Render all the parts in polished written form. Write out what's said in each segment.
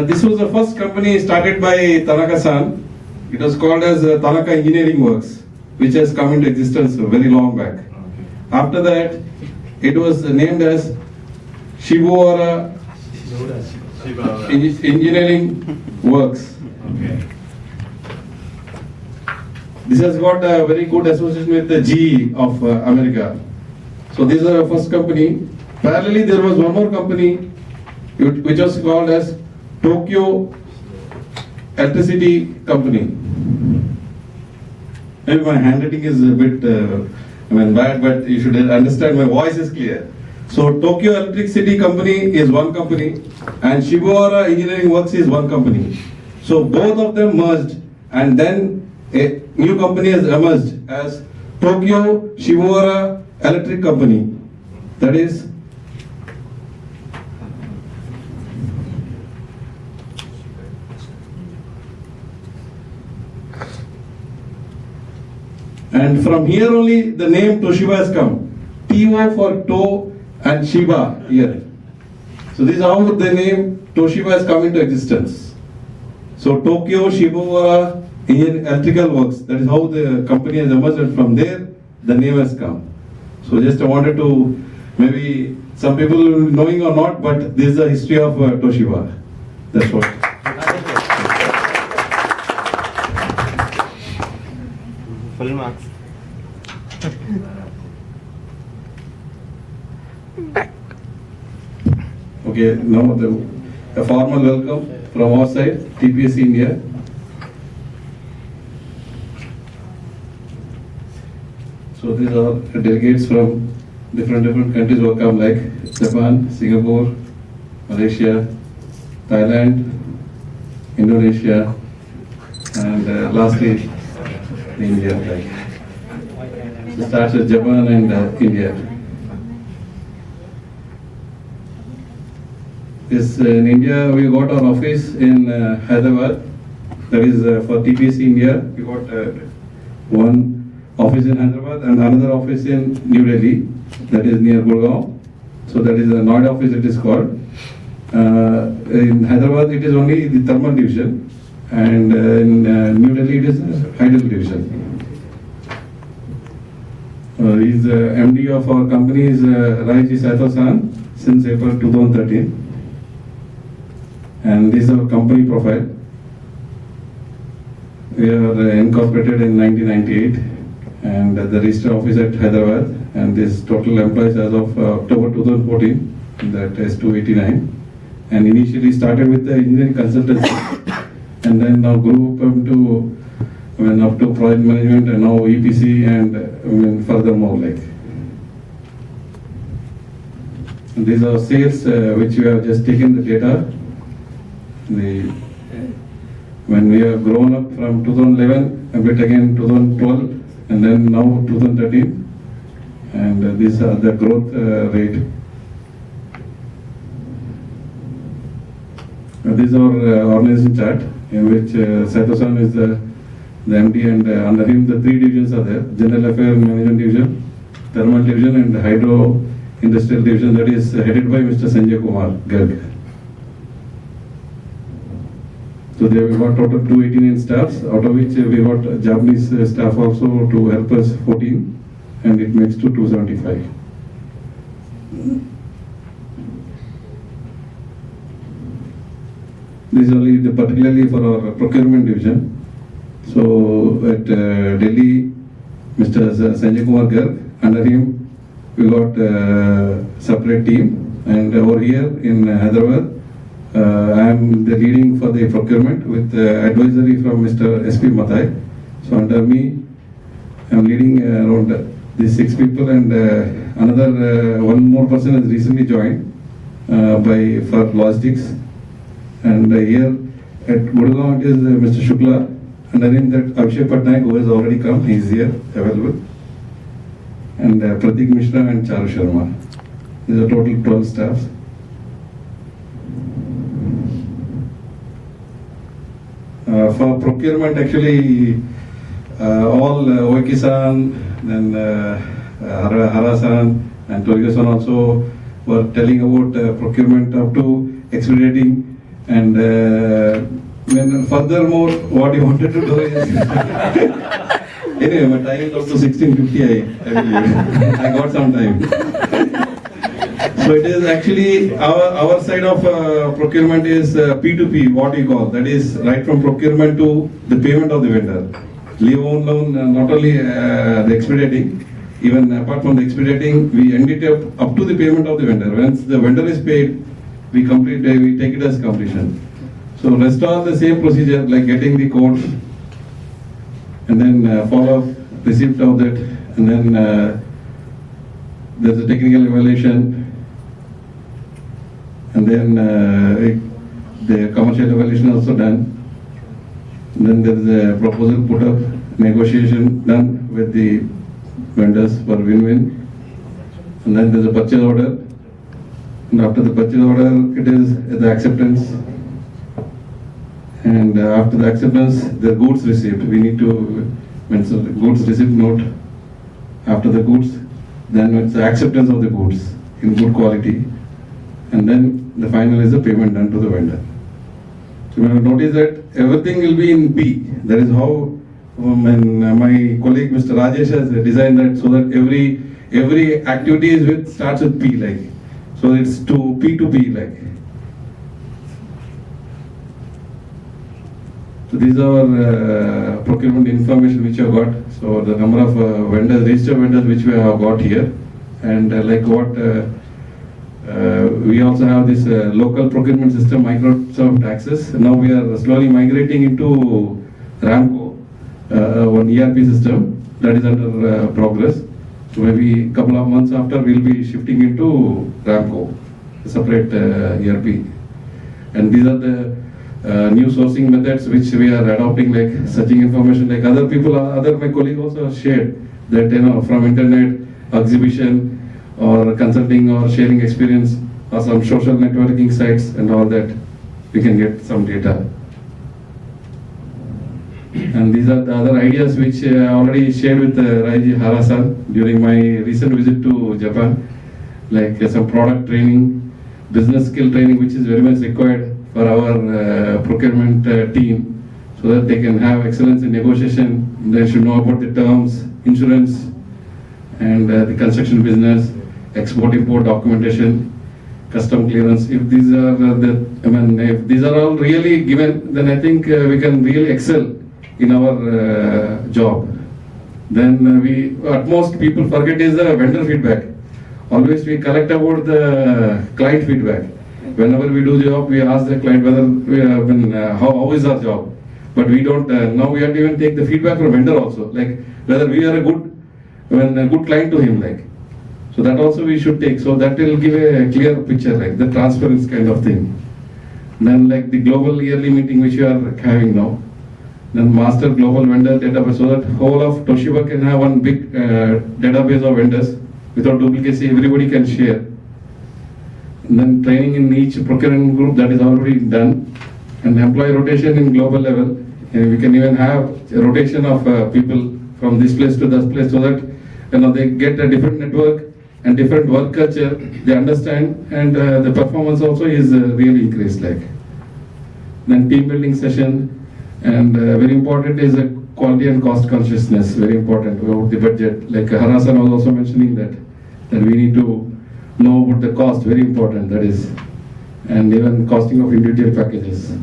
This was the first company started by Tanaka-san. It was called as Tanaka Engineering Works, which has come into existence very long back. After that, it was named as Shibawara Engineering Works. Okay. This has got a very good association with the GE of America. So this is the first company. Parallelly, there was one more company which was called as Tokyo Electricity Company. Maybe my handwriting is a bit bad, but you should understand my voice is clear. So Tokyo Electricity Company is one company and Shibawara Engineering Works is one company. So both of them merged and then a new company has emerged as Tokyo Shibawara Electric Company. That is and from here only the name Toshiba has come. TO for toe and Shiba here. So this is how the name Toshiba has come into existence. So Tokyo Shibawara Electrical Works, that is how the company has emerged, and from there the name has come. So just I wanted to, maybe some people knowing or not, but this is the history of Toshiba. That's what. Full marks. Okay, now a formal welcome from our side, TPS India. So these are delegates from different countries who come, like Japan, Singapore, Malaysia, Thailand, Indonesia, and lastly India. So starts with Japan and India. This in India we got our office in Hyderabad. That is for TPS India. We got one office in Hyderabad and another office in New Delhi, that is near Gurgaon. So that is a Noida office it is called. In Hyderabad it is only the thermal division, and in New Delhi it is hydel division. He is MD of our company is Raiji Saito-san since April 2013. And this is our company profile. We are incorporated in 1998 and the registered office at Hyderabad, and this total employees as of October 2014, that is 289, and initially started with the engineering consultancy and then now grew up to up to project management and now EPC and furthermore like. And these are sales which we have just taken the data. When we have grown up from 2011, a bit again 2012, and then now 2013, and these are the growth rate. This is our organization chart, in which Saito-san is the MD, and under him the three divisions are there: General Affairs Management Division, Thermal Division, and Hydro Industrial Division, that is headed by Mr. Sanjay Kumar Garg. So there we got total 289 staffs, out of which we got Japanese staff also to help us 14, and it makes to 275. This is only particularly for our procurement division. So at Delhi, Mr. Sanjay Kumar Garg, under him we got a separate team, and over here in Hyderabad, I am the leading for the procurement with advisory from Mr. SP Mathai. So under me, I am leading around these 6 people, and another one more person has recently joined for logistics. And here at Gurgaon it is Mr. Shukla. Under him that Abhishek Patnaik, who has already come, he is here available. And Pratik Mishra and Charu Sharma. These are total 12 staffs. for procurement, actually, all Oiki-san, then Hara-san and Torigo-san also were telling about procurement up to expediting, and then furthermore, what he wanted to do is anyway, my time is also 16:50. I believe I got some time. So it is actually our side of procurement is P2P, what we call, that is right from procurement to the payment of the vendor. Leave alone not only the expediting, even apart from the expediting, we end it up to the payment of the vendor. Once the vendor is paid, we take it as completion. So rest all the same procedure, like getting the code and then follow up, receipt of that, and then there's a technical evaluation, and then the commercial evaluation also done. And then there's a proposal put up, negotiation done with the vendors for win-win, and then there's a purchase order, and after the purchase order it is the acceptance, and after the acceptance the goods received, we need to mention the goods receipt note. After the goods, then it's the acceptance of the goods in good quality, and then the final is the payment done to the vendor. So you will notice that everything will be in P. That is how my colleague Mr. Rajesh has designed that, so that every activity is starts with P, like, so it's to P, like. So these are procurement information which you have got. So the number of vendors, registered vendors which we have got here, and like what we also have this local procurement system, Microsoft Access. Now we are slowly migrating into Ramco, one ERP system that is under progress. So maybe a couple of months after we'll be shifting into Ramco, a separate ERP. And these are the new sourcing methods which we are adopting, like searching information, like my colleague also shared that, from internet, exhibition, or consulting, or sharing experience, or some social networking sites and all that, we can get some data. And these are the other ideas which I already shared with Raiji Hara-san during my recent visit to Japan, like some product training, business skill training, which is very much required for our procurement team, so that they can have excellence in negotiation. They should know about the terms, insurance, and the construction business, export-import documentation, custom clearance. If these are if these are all really given, then I think we can really excel in our job. Then we, at most people forget is the vendor feedback. Always we collect about the client feedback. Whenever we do job, we ask the client whether we have how is our job. But we don't, now we have to even take the feedback from vendor also, like whether we are a good client to him, like. So that also we should take, so that will give a clear picture, like the transparency kind of thing. Then like the global yearly meeting which we are having now, then master global vendor database, so that whole of Toshiba can have one big database of vendors without duplicacy, everybody can share. And then training in each procurement group, that is already done. And employee rotation in global level, and we can even have a rotation of people from this place to that place, so that they get a different network and different work culture, they understand, and the performance also is really increased, like. Then team building session, and very important is a quality and cost consciousness, very important about the budget. Like Harasan was also mentioning that we need to know about the cost, very important, that is, and even costing of individual packages.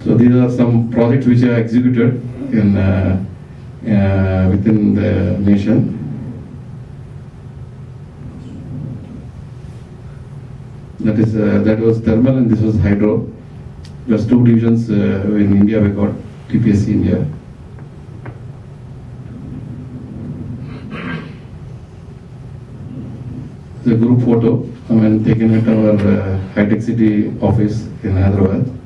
So these are some projects which are executed in within the nation. That was thermal and this was hydro. There's two divisions in India. We got TPSC India. The group photo taken at our high-tech city office in Hyderabad.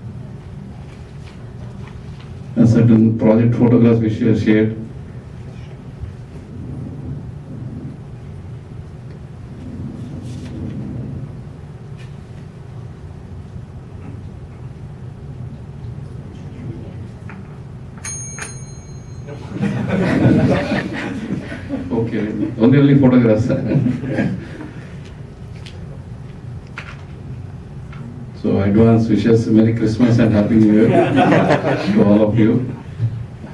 And certain project photographs which are shared. Okay, only photographs. So advance wishes, Merry Christmas and Happy New Year to all of you.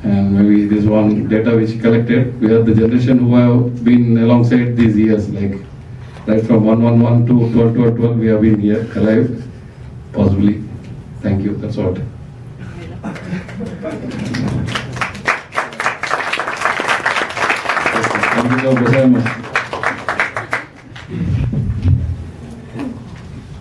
And maybe this one data which collected, we are the generation who have been alongside these years, like right from 111 to 12, we have been here alive, possibly. Thank you, that's what. Thank you so very much.